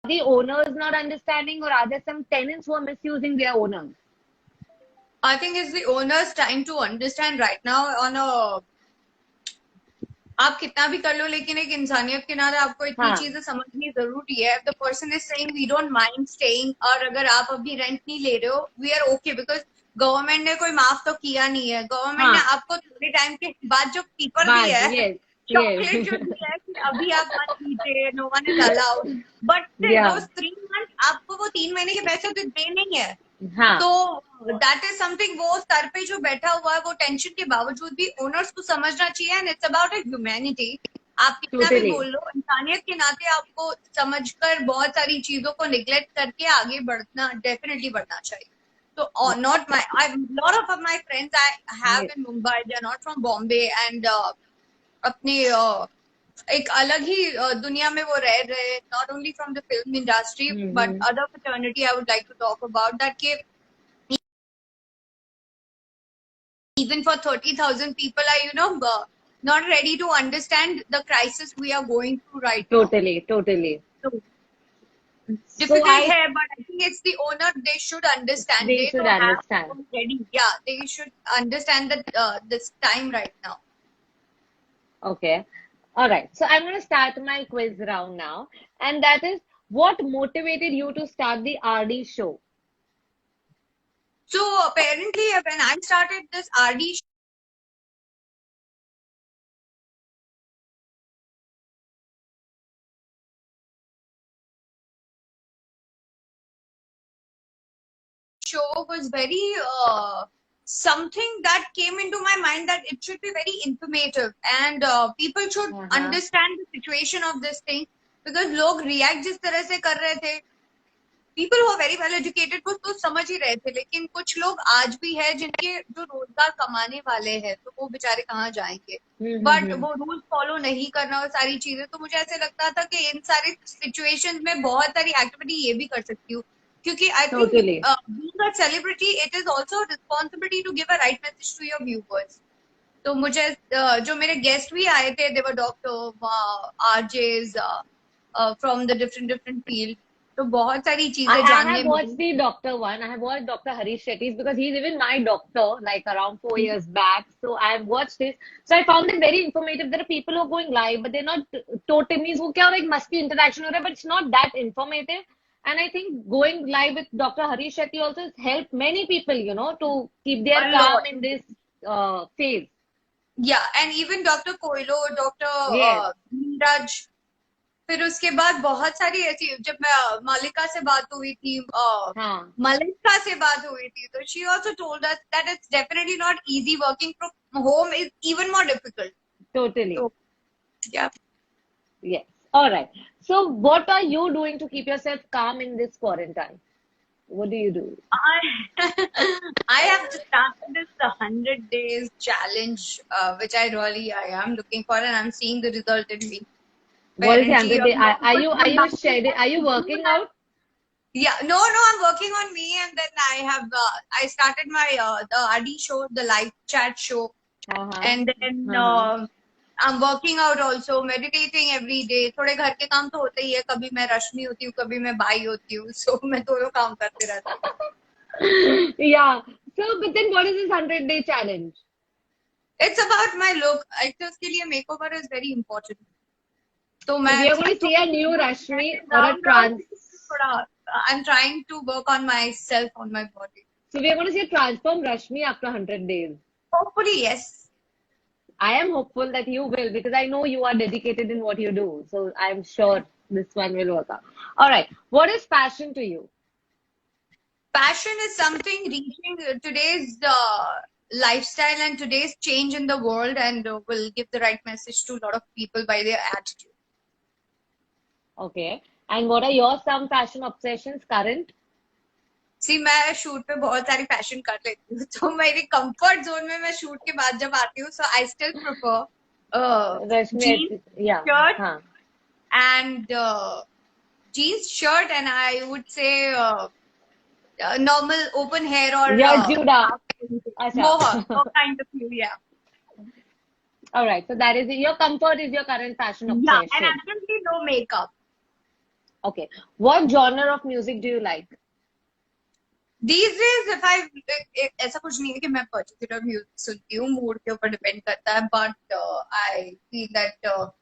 the owners not understanding, or are there some tenants who are misusing their owners? I think it's the owners trying to understand right now on a, आप कितना भी कर लो लेकिन एक इंसानियत के नाते आपको इतनी चीजें समझनी जरूरी है. The person is saying we don't mind staying, और अगर आप अभी रेंट नहीं ले रहे हो, we are okay because government ने कोई माफ तो किया नहीं है. गवर्नमेंट ने आपको थोड़े टाइम के बाद जो पेपर भी है, चॉकलेट जो भी है कि अभी आप मत लीजिए, no one is allowed, but those 3 months आपको वो 3 महीने के पैसे तो दे नहीं है. तो दैट इज समथिंग, वो सर पे जो बैठा हुआ है वो टेंशन के बावजूद भी ओनर्स को समझना चाहिए. And it's about A humanity. आप कितना भी बोल लो, इंसानियत के नाते आपको समझकर बहुत सारी चीजों को निग्लेक्ट करके आगे बढ़ना, डेफिनेटली बढ़ना चाहिए. So not my, lot of my friends I have in Mumbai, they are not from Bombay, and अपने एक अलग ही दुनिया में वो रह रहे. Not only from the film industry, but other fraternity I would like to talk about that. के even for 30,000 people are not ready to understand the crisis we are going through right now. Totally. So difficult hai, but I think it's the owner, they should understand. They should understand. Yeah, they should understand that this time right now. Okay. All right. So I'm going to start my quiz round now. And that is, what motivated you to start the RD show? So apparently when I started this RD show was very something that came into my mind that it should be very informative, and people should understand the situation of this thing, because log react जिस तरह से कर रहे थे, people who are very well educated वो तो समझ ही रहे थे, लेकिन कुछ लोग आज भी है जिनके जो रोजगार कमाने वाले हैं तो वो बेचारे कहाँ जाएंगे, बट वो रूल फॉलो नहीं करना और सारी चीजें. तो मुझे ऐसे लगता था कि इन सारी सिचुएशंस में बहुत सारी एक्टिविटी ये भी कर सकती हूँ, क्योंकि I think being a celebrity, it is also a responsibility to give a right message to your viewers. तो मुझे जो मेरे गेस्ट भी आए थे, they were doctor, RJs from the different field. तो बहुत सारी चीजें जानने. I have watched the doctor one. I have watched Dr. Harish Shetty's, because he's even my doctor, like around 4 years back. So I have watched this. So I found it very informative. There are people who are going live, but they're not totally, वो क्या हो रहा है, must be interaction हो रहा है, but it's not that informative. And I think going live with Dr. Harish Shetty also has helped many people, to keep their calm in this phase. Yeah, and even Dr. Koilo, Dr. Raj. फिर उसके बाद बहुत सारी ऐसी, जब मैं मालिका से बात हुई थी, मलिका से बात हुई थी, तो she also told us that it's definitely not easy. Working from home is even more difficult. Totally. So, yeah. Yes. All right. So what are you doing to keep yourself calm in this quarantine? What do you do? I have just started this 100 days challenge, which I am looking for, and I'm seeing the result in me. What is 100 days? Are you working out? Yeah, no, I'm working on me, and then I have I started my the RD show, the live chat show, and then I'm working out also, meditating every day. थोड़े घर के काम तो होते ही है, कभी मैं रश्मि होती हूँ, कभी मैं बाई होती हूँ, so मैं दोनों काम करते रहती हूँ. Yeah. So, but then what is this 100-day challenge? It's about my look. उसके लिए makeover is very important. So we are going to see a new Rashmi or a trans. I'm trying to work on myself, on my body. So we are going to see a transformed Rashmi after 100 days. Hopefully, yes. I am hopeful that you will, because I know you are dedicated in what you do. So I'm sure this one will work out. All right. What is passion to you? Passion is something reaching today's lifestyle and today's change in the world, and will give the right message to a lot of people by their attitude. Okay. And what are your some fashion obsessions current? See, मैं shoot पे बहुत सारी fashion कर लेती हूँ, तो मेरी comfort zone में मैं शूट के बाद जब आती हूँ, so I still prefer jeans shirt and jeans shirt, and I would say normal open hair or Juda. Mohawk kind of view, yeah. All right, so that is your comfort is your current fashion obsession. Yeah, and absolutely no makeup. Okay. What genre of music do you like? These days, if I ऐसा कुछ नहीं है कि मैं particular music सुनती हूँ, mood के ऊपर डिपेंड करता है, but I feel that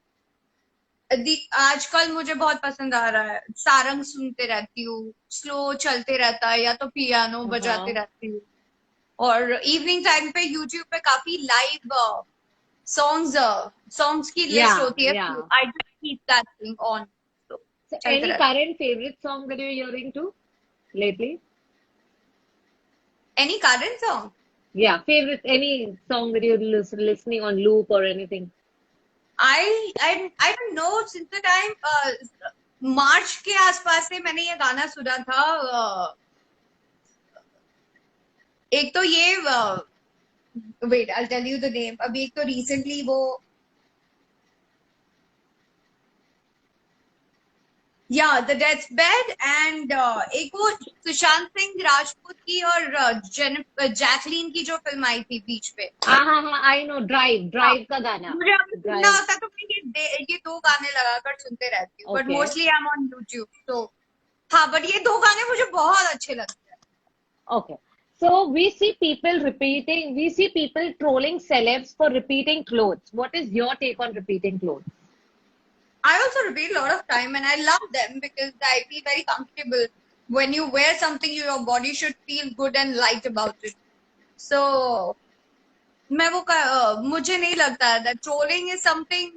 आजकल मुझे बहुत पसंद आ रहा है, सारंग सुनते रहती हूँ, स्लो चलते रहता है, या तो पियानो बजाते Uh-huh. रहती हूँ, और इवनिंग टाइम पे यूट्यूब पे काफी लाइव सॉन्ग्स की लिस्ट Yeah, होती है, yeah. I just keep that thing on, तो So चलते any रहता current favorite song that you're hearing to lately? है। Any current song? Yeah, favorite, any song that you're listening on loop or anything? I don't know, since the time मार्च के आसपास से मैंने ये गाना सुना था, एक तो ये wait I tell you the name, अभी एक तो रिसेंटली वो या द डेथ बेड, एंड एक वो सुशांत सिंह राजपूत की और जैकलीन की जो फिल्म आई थी बीच पे। हाँ, I know, Drive, हाँ, Drive का गाना, मुझे अभी सुनना Drive. होता तो मैं ये दो गाने लगाकर सुनते रहती हूँ, but Okay, mostly I am on YouTube, तो हाँ, बट ये दो गाने मुझे बहुत अच्छे लगते हैं। okay. So we see people trolling celebs for repeating clothes. What is your take on repeating clothes? I also repeat a lot of time and I love them because I feel very comfortable. When you wear something, your body should feel good and light about it. So, मुझे नहीं लगता है that trolling is something,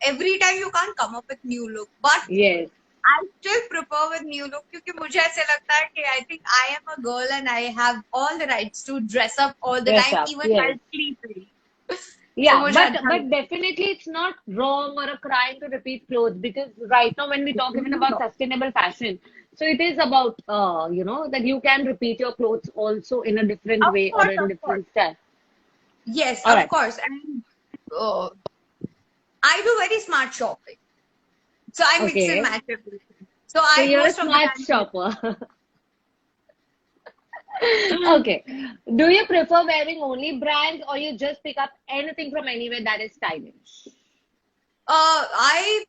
every time you can't come up with new look, but Yes, I still prefer with new look क्योंकि मुझे ऐसे लगता है कि I think I am a girl and I have all the rights to dress up all the dress time, up. even Yes. while sleeping. So Yeah, मुझे but अच्छा लगता definitely it's not wrong or a crime to repeat clothes because right now when we talk even about है। sustainable fashion, so it is about that you can repeat your clothes also in a different way or in Of course. different style. Yes, All of right. course. And uh, I do very smart shopping. So I mix and Okay. match everything. So So I you're a most of the smart time. shopper. Okay. Do you prefer wearing only brands or you just pick up anything from anywhere that is stylish? I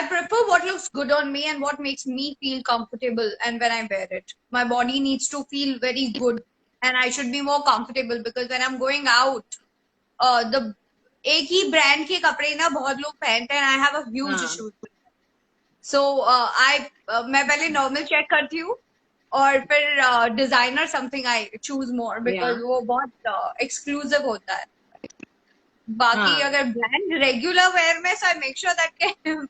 prefer what looks good on me and what makes me feel comfortable and when I wear it. My body needs to feel very good and I should be more comfortable because when I'm going out, the एक ही brand के कपड़े ना बहुत लोग पहनते हैं, I have a huge हाँ. Issue. सो मैं पहले नॉर्मल चेक करती हूँ और फिर designer something I choose more because Yeah. वो बहुत एक्सक्लूसिव होता है। बाकी हाँ. अगर ब्रांड रेगुलर वेयर में, सो आई मेक श्योर दैट वो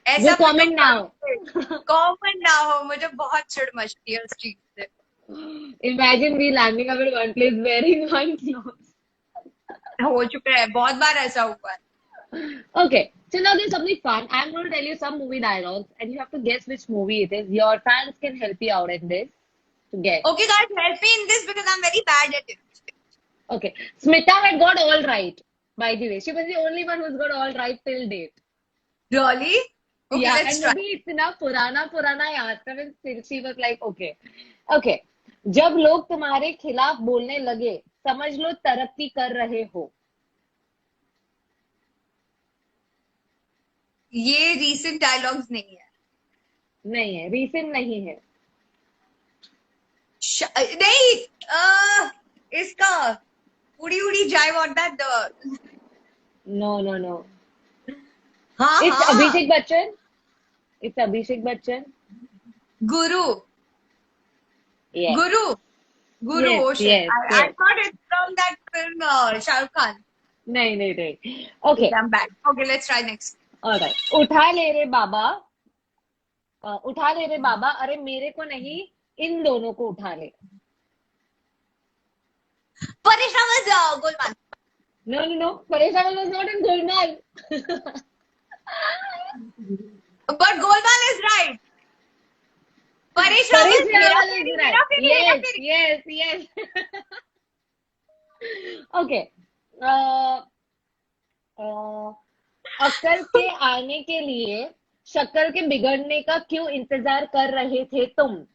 ऐसा पिकअप कॉमन ना हो. करूँ कॉमन ना हो, मुझे बहुत चिढ़ मचती है उस चीज से। Imagine we landing up at one place wearing one clothes. हो चुका है, बहुत बार ऐसा हुआ है। Okay, so now there's something fun. I'm going to tell you some movie dialogues, and you have to guess which movie it is. Your fans can help you out in this to guess. Okay guys, help me in this because I'm very bad at it. Okay, Smita had got all right. By the way, she was the only one who's got all right till date. Really? Okay, Yeah, let's and try. maybe it's enough पुराना याद था, when still she was like, okay, okay. जब लोग तुम्हारे खिलाफ बोलने लगे, समझ लो तरक्की कर रहे हो. ये recent dialogues नहीं है। नहीं है, recent नहीं है. नहीं, इसका उड़ी उड़ी जाए व्हाट दैट No. हाँ It's हाँ Abhishek Bachchan. It's Abhishek Bachchan. Guru Yes. Guru Yes, oh shit, yes, I yes. thought it's from that film Shahrukh Khan. नहीं. Okay, I'm bad. Okay, let's try next. alright. उठा ले रे बाबा, उठा ले रे बाबा, अरे मेरे को नहीं, इन दोनों को उठा ले. Parish Rawal's Golmaal. No. Paresh Rawal was not in Golmaal. But Golmaal is right. Parish Paresh Rawal's Rawal is right. Hera Feri. Yes. Okay. Uh, अक्ल के आने के लिए शक्ल के बिगड़ने का क्यों इंतजार कर रहे थे तुम?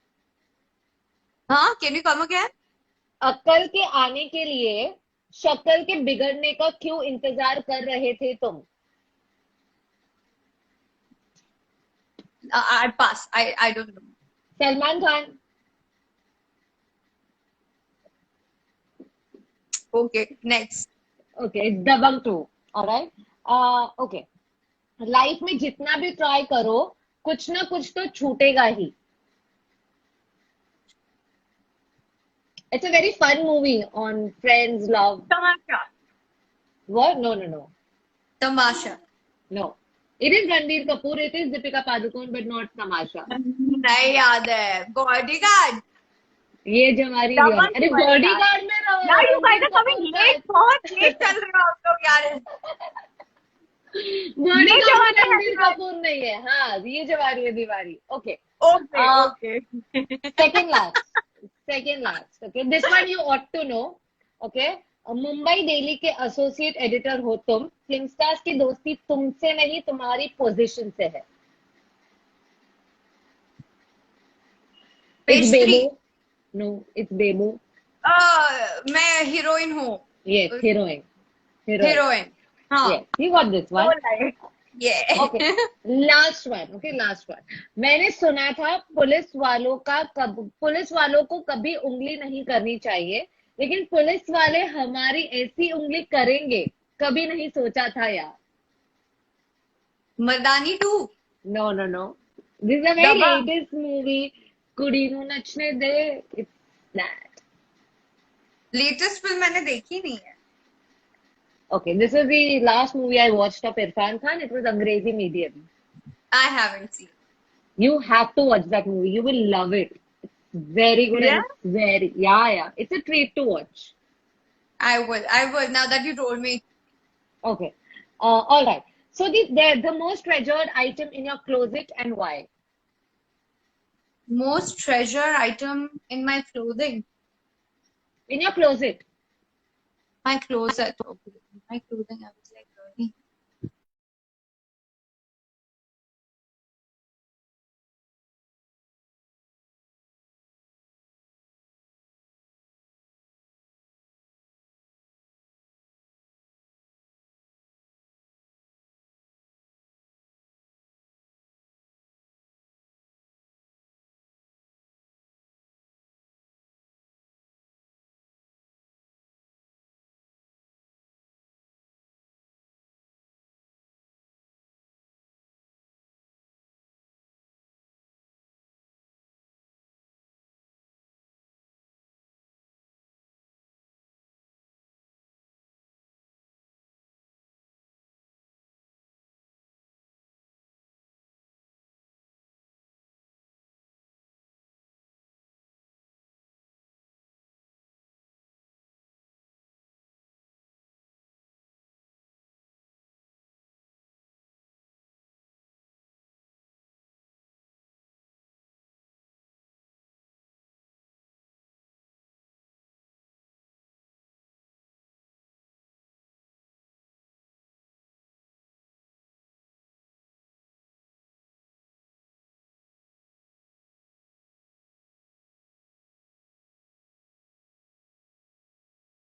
हाँ, can you come again? अक्ल के आने के लिए शक्ल के बिगड़ने का क्यों इंतजार कर रहे थे तुम? I'd pass. I don't know. Salman Khan. Okay, next. Okay, it's Dabangg 2. Alright. Okay. Life में जितना भी ट्राई करो कुछ ना कुछ तो छूटेगा ही. It's a very fun movie on friends, love. Tamasha. What? No, no, no. Tamasha. No. It is Ranbir Kapoor, it is Deepika Padukone, but not Tamasha. नहीं याद है. Bodyguard. ये जमारी दबंग अरे क्यों है बॉडीगार्ड में यार you guys Ranbir are coming Kapoor late. बहुत late चल रहे हो आप लोग यार. बॉडीगार्ड में जवानी है रणबीर कपूर नहीं है. हाँ ये जवानी है दीवारी. Okay. Okay, okay. Second last. Okay, this one you ought to know. Okay, Mumbai daily के एसोसिएट एडिटर हो तुम. फिल्म स्टार्स की दोस्ती तुमसे नहीं तुम्हारी पोजीशन से है. It's Pastry. Bebo. No, it's Bebo. मैं हीरोइन हूँ. Yes, heroine. हीरोइन. हाँ. Yes, you got this one. Yeah. Okay, last one. Okay, last one. मैंने सुना था पुलिस वालों को कभी उंगली नहीं करनी चाहिए, लेकिन पुलिस वाले हमारी ऐसी उंगली करेंगे कभी नहीं सोचा था यार. मर्दानी 2. No, no, no. This is a very Dabangg. latest movie. कुड़ी नू नचने दे. It's that. लेटेस्ट फिल्म मैंने देखी नहीं है. Okay, this is the last movie I watched of Irfan Khan. It was Angrezi Medium. I haven't seen. You have to watch that movie. You will love it. It's very good Yeah? and very, yeah. It's a treat to watch. I will. Now that you told me. Okay. All right. So the most treasured item in your closet and why? Most treasure item in my clothing. In your closet. My closet. Okay. My clothing, I would